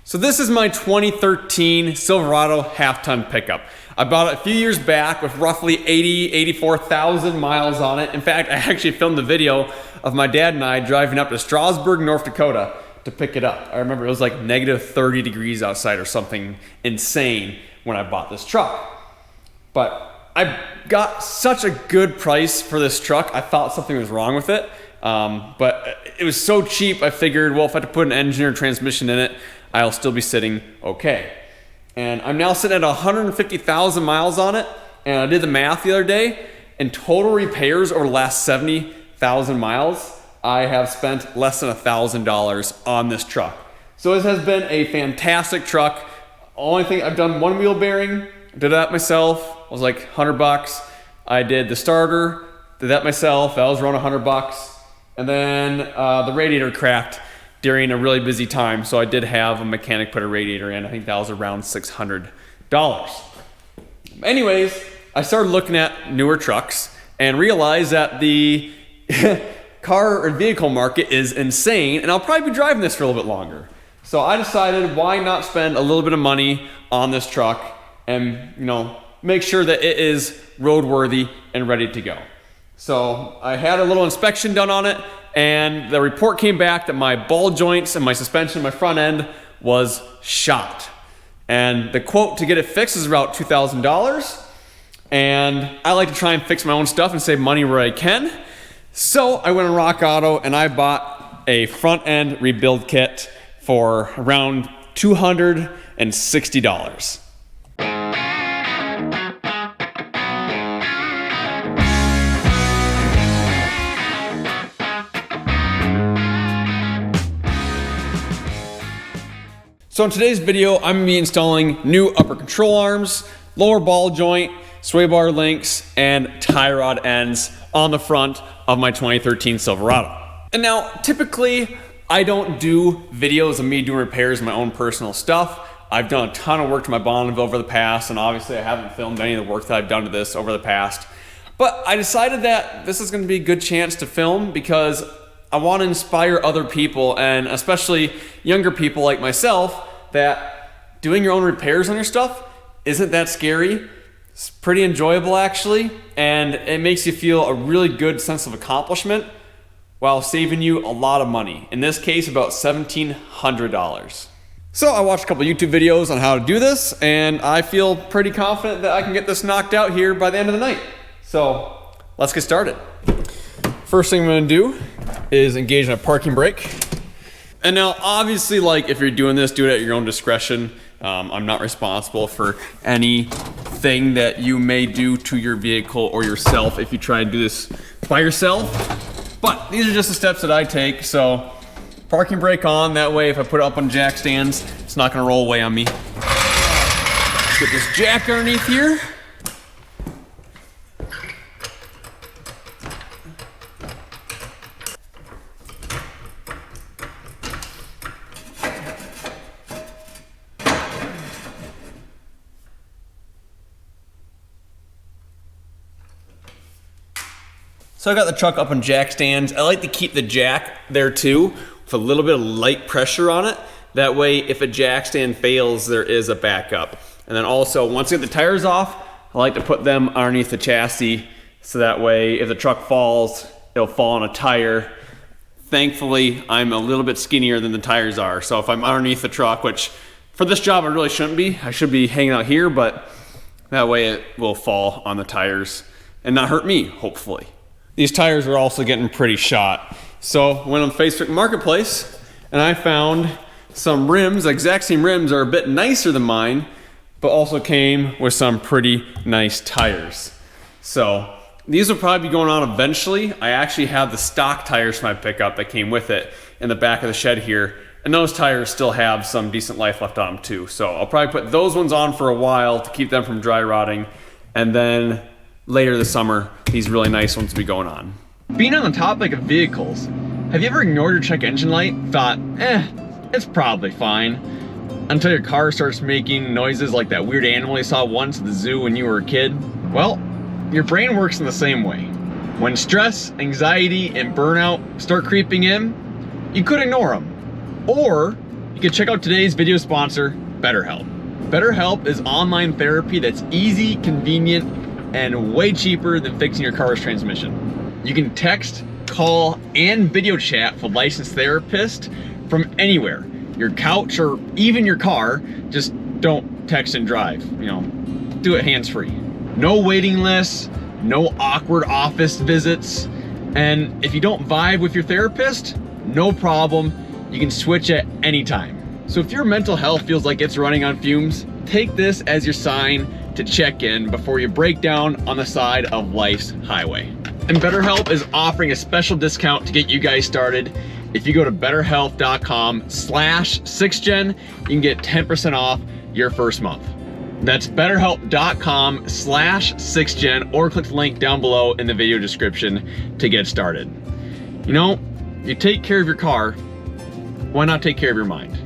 So this is my 2013 Silverado half-ton pickup. I bought it a few years back with roughly 84,000 miles on it. In fact, I actually filmed the video of my dad and I driving up to Strasburg, North Dakota to pick it up. I remember it was like negative 30 degrees outside or something insane when I bought this truck. But I got such a good price for this truck, I thought something was wrong with it. But it was so cheap, I figured, well, if I had to put an engine or transmission in it, I'll still be sitting okay. And I'm now sitting at 150,000 miles on it, and I did the math the other day. In total repairs over the last 70,000 miles, I have spent less than $1,000 on this truck. So this has been a fantastic truck. Only thing, I've done one wheel bearing, did that myself, it was like 100 bucks. I did the starter, did that myself, that was around 100 bucks. And then the radiator cracked during a really busy time, so I did have a mechanic put a radiator in. I think that was around $600. Anyways, I started looking at newer trucks and realized that the car or vehicle market is insane, and I'll probably be driving this for a little bit longer. So I decided, why not spend a little bit of money on this truck and, make sure that it is roadworthy and ready to go. So I had a little inspection done on it, and the report came back that my ball joints and my suspension, my front end, was shot. And the quote to get it fixed is about $2,000. And I like to try and fix my own stuff and save money where I can. So I went on Rock Auto and I bought a front end rebuild kit for around $260. So in today's video, I'm gonna be installing new upper control arms, lower ball joint, sway bar links, and tie rod ends on the front of my 2013 Silverado. And now, typically, I don't do videos of me doing repairs of my own personal stuff. I've done a ton of work to my Bonneville over the past, and obviously I haven't filmed any of the work that I've done to this over the past. But I decided that this is gonna be a good chance to film because I want to inspire other people, and especially younger people like myself, that doing your own repairs on your stuff isn't that scary. It's pretty enjoyable actually, and it makes you feel a really good sense of accomplishment while saving you a lot of money. In this case, about $1,700. So I watched a couple YouTube videos on how to do this, and I feel pretty confident that I can get this knocked out here by the end of the night. So let's get started. First thing I'm gonna do is engage in a parking brake. And now obviously, like, if you're doing this, do it at your own discretion. I'm not responsible for anything that you may do to your vehicle or yourself if you try to do this by yourself. But these are just the steps that I take. So parking brake on, that way if I put it up on jack stands, it's not gonna roll away on me. Let's get this jack underneath here. So I got the truck up on jack stands. I like to keep the jack there too with a little bit of light pressure on it. That way if a jack stand fails, there is a backup. And then also, once I get the tires off, I like to put them underneath the chassis so that way if the truck falls, it'll fall on a tire. Thankfully, I'm a little bit skinnier than the tires are. So if I'm underneath the truck, which for this job I really shouldn't be, I should be hanging out here, but that way it will fall on the tires and not hurt me, hopefully. These tires are also getting pretty shot. So went on Facebook Marketplace and I found some rims, the exact same rims are a bit nicer than mine, but also came with some pretty nice tires. So these will probably be going on eventually. I actually have the stock tires for my pickup that came with it in the back of the shed here, and those tires still have some decent life left on them too. So I'll probably put those ones on for a while to keep them from dry rotting, and then later this summer, these really nice ones will be going on. Being on the topic of vehicles, have you ever ignored your check engine light? Thought, it's probably fine. Until your car starts making noises like that weird animal you saw once at the zoo when you were a kid? Well, your brain works in the same way. When stress, anxiety, and burnout start creeping in, you could ignore them. Or you can check out today's video sponsor, BetterHelp. BetterHelp is online therapy that's easy, convenient, and way cheaper than fixing your car's transmission. You can text, call, and video chat with a licensed therapist from anywhere, your couch or even your car. Just don't text and drive, do it hands-free. No waiting lists, no awkward office visits, and if you don't vibe with your therapist, no problem, you can switch at any time. So if your mental health feels like it's running on fumes, take this as your sign to check in before you break down on the side of life's highway. And BetterHelp is offering a special discount to get you guys started. If you go to betterhelp.com/6gen, you can get 10% off your first month. That's betterhelp.com/6gen, or click the link down below in the video description to get started. You take care of your car, why not take care of your mind?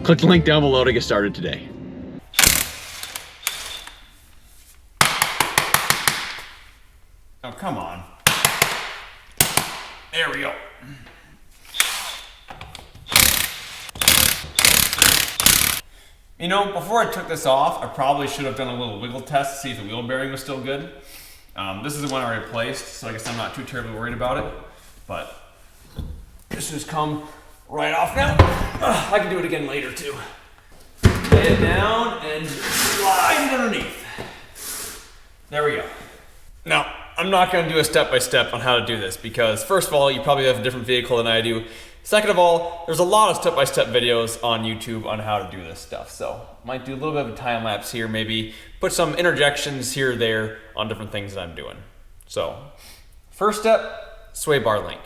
Click the link down below to get started today. Oh, come on. There we go. Before I took this off, I probably should have done a little wiggle test to see if the wheel bearing was still good. This is the one I replaced, so I guess I'm not too terribly worried about it. But this has come right off now. I can do it again later too. Lay it down and slide it underneath. There we go. Now, I'm not going to do a step-by-step on how to do this because first of all, you probably have a different vehicle than I do. Second of all, there's a lot of step-by-step videos on YouTube on how to do this stuff. So might do a little bit of a time lapse here, maybe put some interjections here or there on different things that I'm doing. So first step, sway bar link.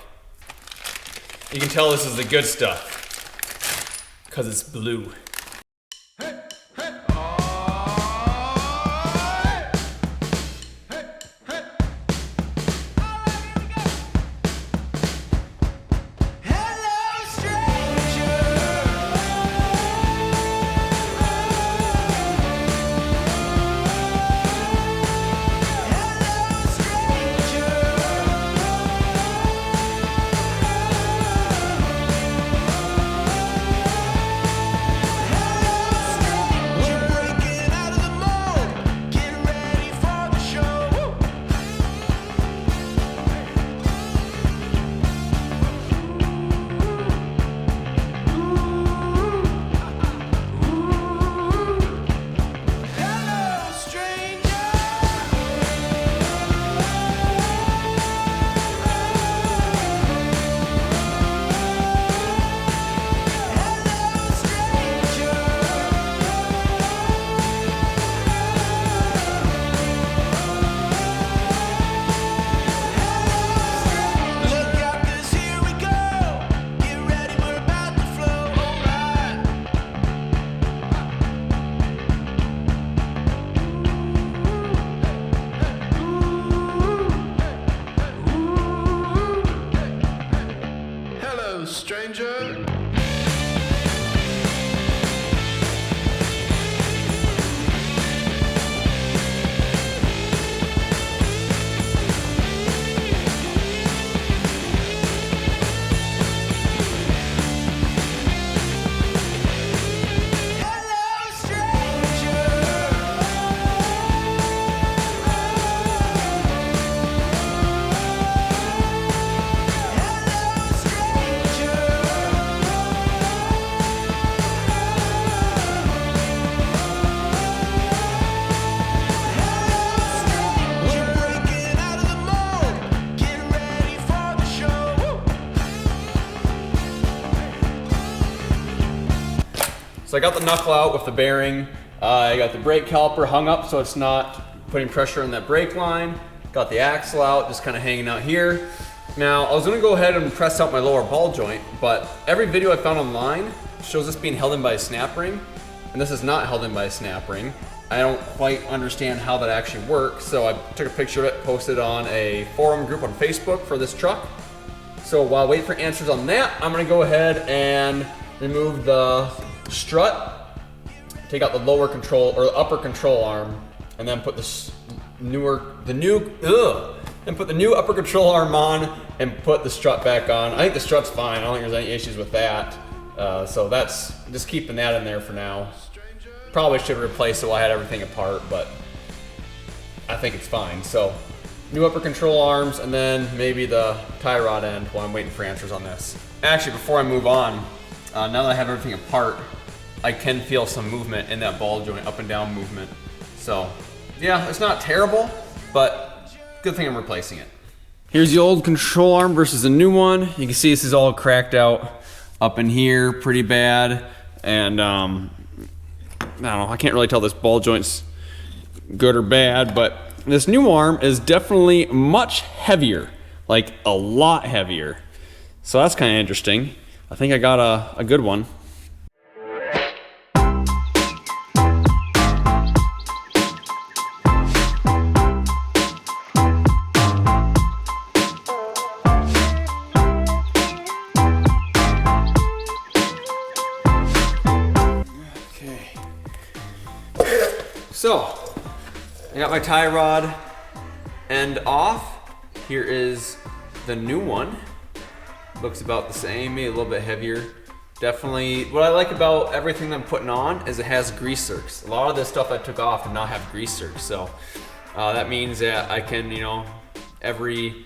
You can tell this is the good stuff because it's blue. Stranger. So I got the knuckle out with the bearing. I got the brake caliper hung up so it's not putting pressure on that brake line. Got the axle out, just kind of hanging out here. Now, I was gonna go ahead and press out my lower ball joint, but every video I found online shows this being held in by a snap ring, and this is not held in by a snap ring. I don't quite understand how that actually works, so I took a picture of it, posted on a forum group on Facebook for this truck. So while I wait for answers on that, I'm gonna go ahead and remove the strut, take out the lower control or the upper control arm, and then put the new upper control arm on and put the strut back on. I think the strut's fine. I don't think there's any issues with that. So that's just keeping that in there for now. Probably should replace it while I had everything apart, but I think it's fine. So new upper control arms, and then maybe the tie rod end while I'm waiting for answers on this. Actually, before I move on, now that I have everything apart, I can feel some movement in that ball joint, up and down movement. So yeah, it's not terrible, but good thing I'm replacing it. Here's the old control arm versus the new one. You can see this is all cracked out up in here pretty bad. And I don't know, I can't really tell this ball joint's good or bad, but this new arm is definitely much heavier, like a lot heavier. So that's kind of interesting. I think I got a good one. So, I got my tie rod end off. Here is the new one. Looks about the same, maybe a little bit heavier. Definitely, what I like about everything I'm putting on is it has grease zerks. A lot of this stuff I took off did not have grease zerks, so that means that I can, every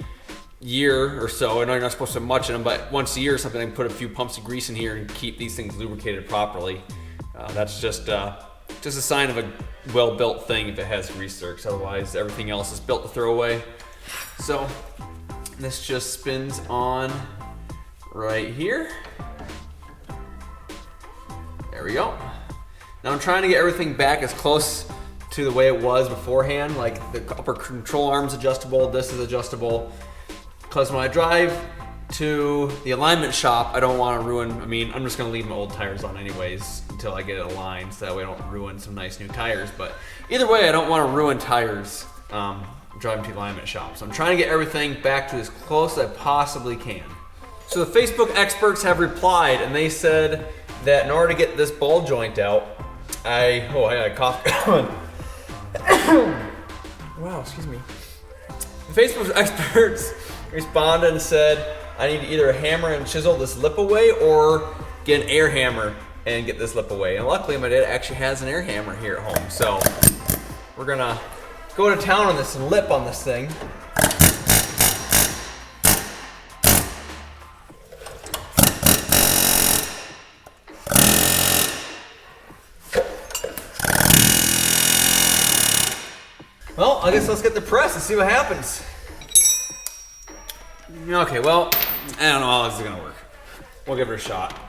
year or so, I know you're not supposed to have much in them, but once a year or something, I can put a few pumps of grease in here and keep these things lubricated properly. That's just a sign of a well-built thing if it has grease zerks. Otherwise, everything else is built to throw away. So this just spins on right here. There we go. Now I'm trying to get everything back as close to the way it was beforehand. Like the upper control arm's adjustable, this is adjustable. Because when I drive to the alignment shop, I don't want to ruin, I'm just going to leave my old tires on anyways until I get it aligned, so that way I don't ruin some nice new tires. But either way, I don't want to ruin tires driving to the alignment shop. So I'm trying to get everything back to as close as I possibly can. So the Facebook experts have replied, and they said that in order to get this ball joint out, I got a cough going. Wow, excuse me. The Facebook experts responded and said, I need to either hammer and chisel this lip away or get an air hammer and get this lip away. And luckily my dad actually has an air hammer here at home. So we're gonna go to town on this lip on this thing. Well, I guess let's get the press and see what happens. Okay, well, I don't know how this is gonna work. We'll give it a shot.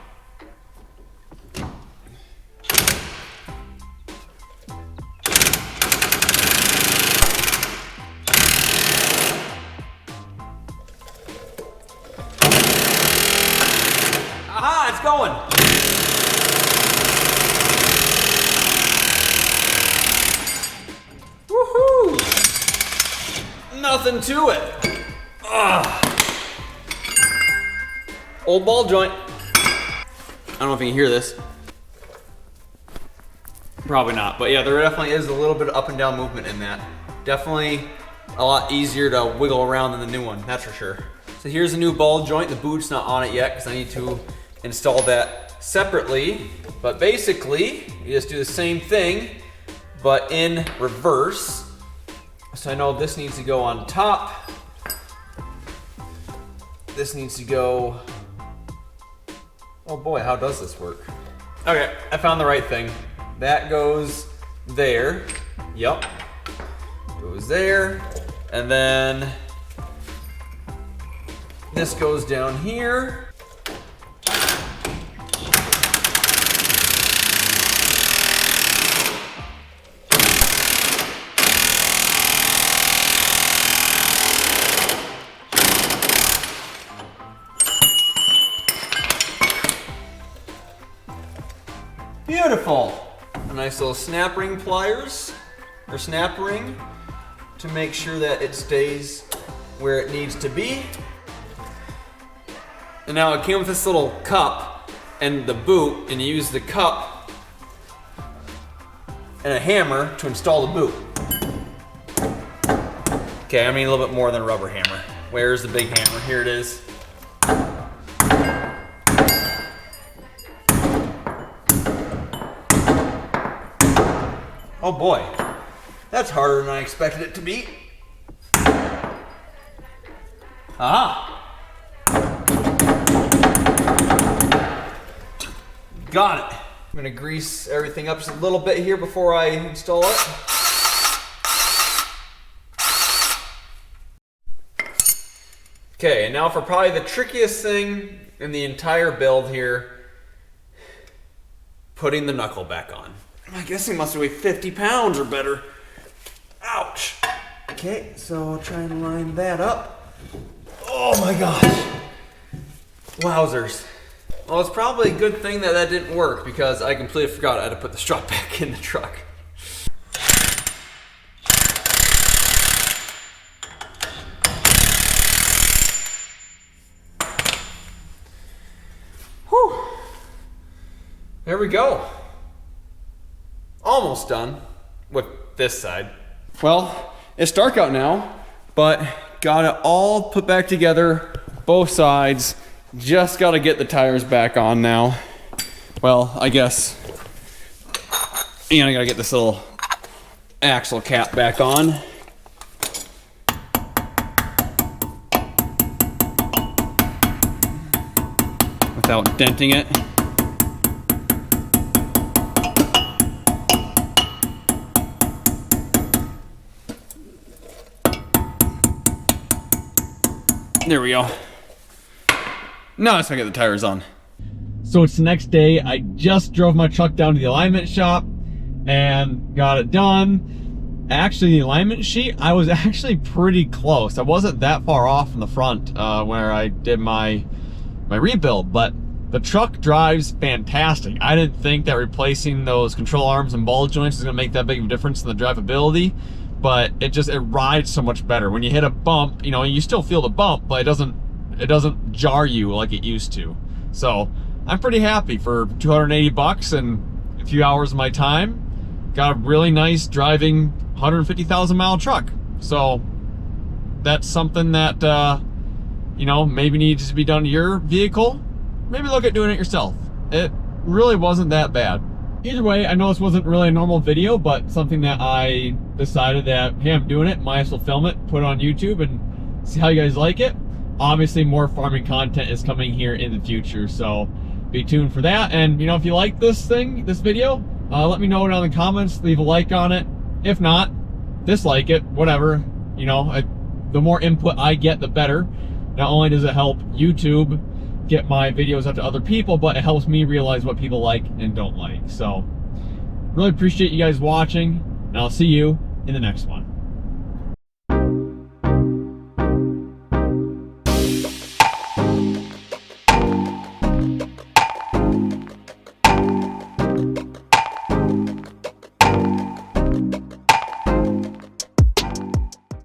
Aha, it's going. Woohoo! Nothing to it. Ugh. Old ball joint. I don't know if you can hear this. Probably not, but yeah, there definitely is a little bit of up and down movement in that. Definitely a lot easier to wiggle around than the new one, that's for sure. So here's the new ball joint. The boot's not on it yet because I need to install that separately. But basically, you just do the same thing, but in reverse. So I know this needs to go on top. This needs to go. Oh boy, how does this work? Okay, I found the right thing. That goes there. Yup. Goes there. And then this goes down here. Beautiful. A nice little snap ring pliers, or snap ring, to make sure that it stays where it needs to be. And now it came with this little cup and the boot, and you use the cup and a hammer to install the boot. Okay, I mean a little bit more than a rubber hammer. Where's the big hammer? Here it is. Oh boy, that's harder than I expected it to be. Aha! Got it. I'm gonna grease everything up just a little bit here before I install it. Okay, and now for probably the trickiest thing in the entire build here, putting the knuckle back on. I guess it must weigh 50 pounds or better. Ouch. Okay, so I'll try and line that up. Oh my gosh. Wowzers. Well, it's probably a good thing that that didn't work because I completely forgot I had to put the strut back in the truck. Whew. There we go. Almost done with this side. Well, it's dark out now, but got it all put back together, both sides. Just got to get the tires back on now. Well, I guess, and I got to get this little axle cap back on. Without denting it. There we go. Now let's get the tires on. So it's the next day. I just drove my truck down to the alignment shop and got it done. Actually, the alignment sheet, I was actually pretty close. I wasn't that far off in the front where I did my rebuild, but the truck drives fantastic. I didn't think that replacing those control arms and ball joints is gonna make that big of a difference in the drivability, but it rides so much better. When you hit a bump, you know, you still feel the bump, but it doesn't jar you like it used to. So I'm pretty happy for 280 bucks and a few hours of my time. Got a really nice driving 150,000 mile truck. So that's something that, you know, maybe needs to be done to your vehicle. Maybe look at doing it yourself. It really wasn't that bad. Either way, I know this wasn't really a normal video, but something that I decided that, hey, I'm doing it, might as well film it, put it on YouTube and see how you guys like it. Obviously, more farming content is coming here in the future, so be tuned for that. And, you know, if you like this video, let me know down in the comments, leave a like on it. If not, dislike it, whatever. You know, the more input I get, the better. Not only does it help YouTube get my videos out to other people, but it helps me realize what people like and don't like. So really appreciate you guys watching, and I'll see you in the next one.